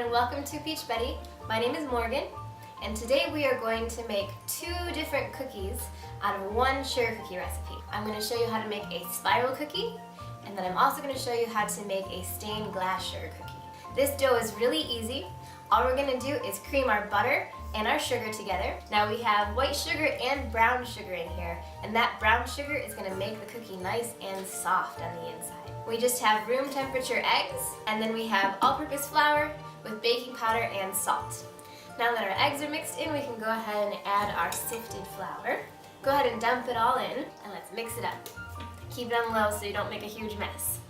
everyone and welcome to Peach Betty. My name is Morgan and today we are going to make 2 different cookies out of one sugar cookie recipe. I'm going to show you how to make a spiral cookie and then I'm also going to show you how to make a stained glass sugar cookie. This dough is really easy. All we're going to do is cream our butter and our sugar together. Now we have white sugar and brown sugar in here, and that brown sugar is going to make the cookie nice and soft on the inside. We just have room temperature eggs, and then we have all-purpose flour with baking powder and salt. Now that our eggs are mixed in, we can go ahead and add our sifted flour. Go ahead and dump it all in, and let's mix it up. Keep it on low so you don't make a huge mess.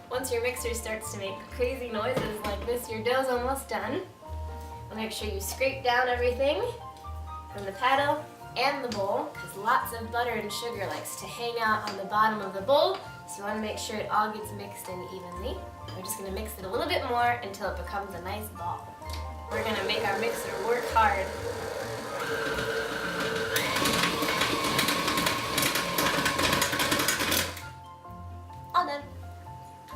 Once your mixer starts to make crazy noises like this, your dough's almost done. And make sure you scrape down everything from the paddle and the bowl, because lots of butter and sugar likes to hang out on the bottom of the bowl, so you want to make sure it all gets mixed in evenly. We're just going to mix it a little bit more until it becomes a nice ball. We're going to make our mixer work hard. All done.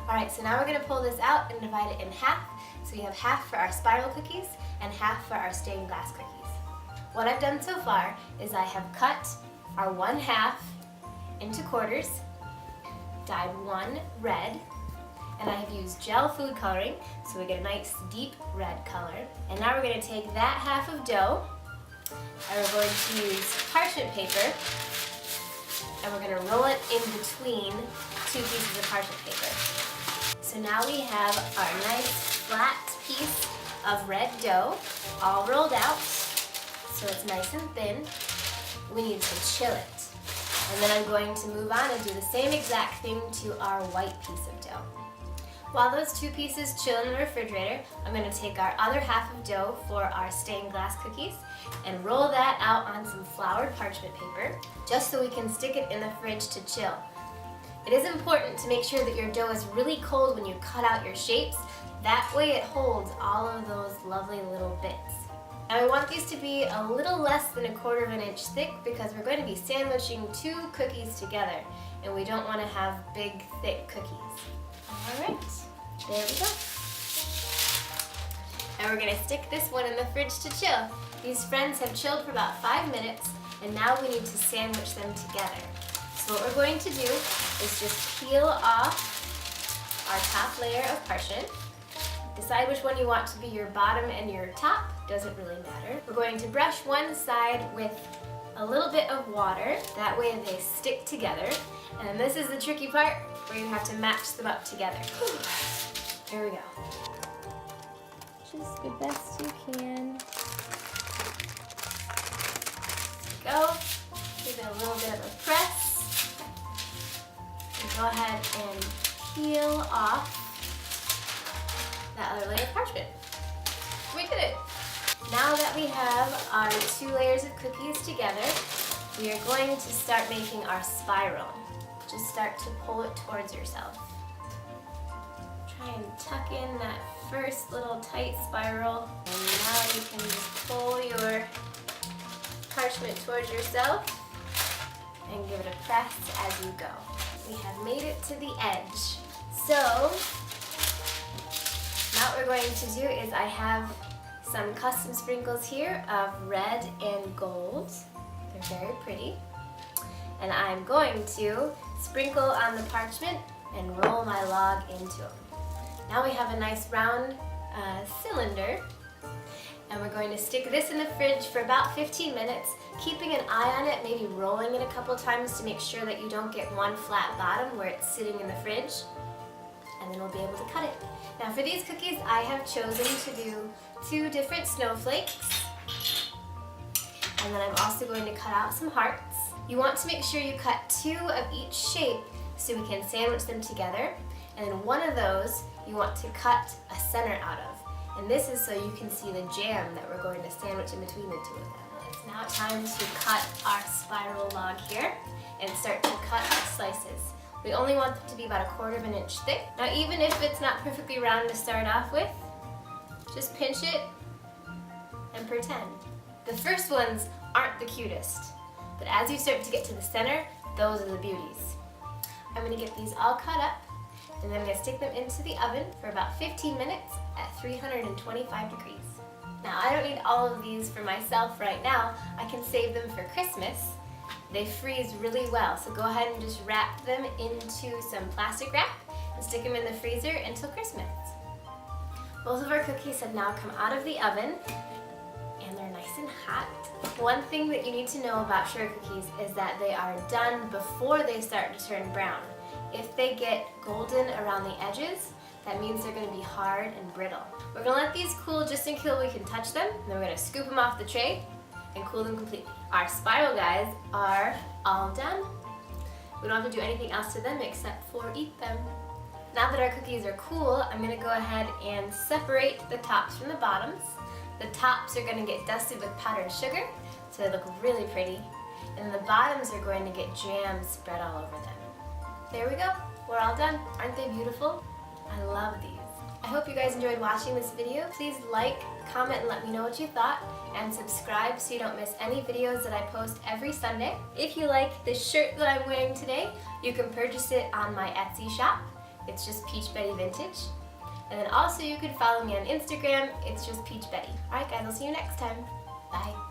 Alright, so now we're going to pull this out and divide it in half. So we have half for our spiral cookies and half for our stained glass cookies. What I've done so far is I have cut our 1/2 into quarters, dyed one red, and I have used gel food coloring so we get a nice deep red color. And now we're going to take that half of dough and we're going to use parchment paper and we're going to roll it in between 2 pieces of parchment paper. So now we have our nice flat piece of red dough all rolled out, so it's nice and thin. We need to chill it. And then I'm going to move on and do the same exact thing to our white piece of dough. While those 2 pieces chill in the refrigerator, I'm going to take our other half of dough for our stained glass cookies and roll that out on some floured parchment paper, just so we can stick it in the fridge to chill. It is important to make sure that your dough is really cold when you cut out your shapes. That way it holds all of those lovely little bits. Now we want these to be a little less than 1/4 inch thick because we're going to be sandwiching 2 cookies together and we don't want to have big, thick cookies. Alright, there we go. And we're going to stick this one in the fridge to chill. These friends have chilled for about 5 minutes and now we need to sandwich them together. So what we're going to do is just peel off our top layer of parchment. Decide which one you want to be your bottom and your top, doesn't really matter. We're going to brush one side with a little bit of water, that way they stick together. And then this is the tricky part where you have to match them up together. Here we go. Just the best you can. Go. Give it a little bit of a press. And go ahead and peel off that other layer of parchment. We did it! Now that we have our 2 layers of cookies together, we are going to start making our spiral. Just start to pull it towards yourself. Try and tuck in that first little tight spiral, and now you can just pull your parchment towards yourself and give it a press as you go. We have made it to the edge. So now what we're going to do is I have some custom sprinkles here of red and gold. They're very pretty. And I'm going to sprinkle on the parchment and roll my log into them. Now we have a nice round cylinder. And we're going to stick this in the fridge for about 15 minutes, keeping an eye on it, maybe rolling it a couple times to make sure that you don't get one flat bottom where it's sitting in the fridge. And then we'll be able to cut it. Now for these cookies, I have chosen to do 2 different snowflakes. And then I'm also going to cut out some hearts. You want to make sure you cut 2 of each shape so we can sandwich them together. And then one of those you want to cut a center out of. And this is so you can see the jam that we're going to sandwich in between the 2 of them. It's now time to cut our spiral log here and start to cut our slices. We only want them to be about 1/4 inch thick. Now even if it's not perfectly round to start off with, just pinch it and pretend. The first ones aren't the cutest, but as you start to get to the center, those are the beauties. I'm going to get these all cut up, And then I'm going to stick them into the oven for about 15 minutes at 325 degrees. Now, I don't need all of these for myself right now. I can save them for Christmas. They freeze really well, so go ahead and just wrap them into some plastic wrap and stick them in the freezer until Christmas. Both of our cookies have now come out of the oven and they're nice and hot. One thing that you need to know about sugar cookies is that they are done before they start to turn brown. If they get golden around the edges, that means they're going to be hard and brittle. We're going to let these cool just until we can touch them, and then we're going to scoop them off the tray and cool them completely. Our spiral guys are all done. We don't have to do anything else to them except for eat them. Now that our cookies are cool, I'm going to go ahead and separate the tops from the bottoms. The tops are going to get dusted with powdered sugar, so they look really pretty. And the bottoms are going to get jam spread all over them. There we go. We're all done. Aren't they beautiful? I love these. I hope you guys enjoyed watching this video. Please like, comment, and let me know what you thought, and subscribe so you don't miss any videos that I post every Sunday. If you like this shirt that I'm wearing today, you can purchase it on my Etsy shop. It's just Peach Betty Vintage. And then also you can follow me on Instagram. It's just Peach Betty. Alright guys, I'll see you next time. Bye.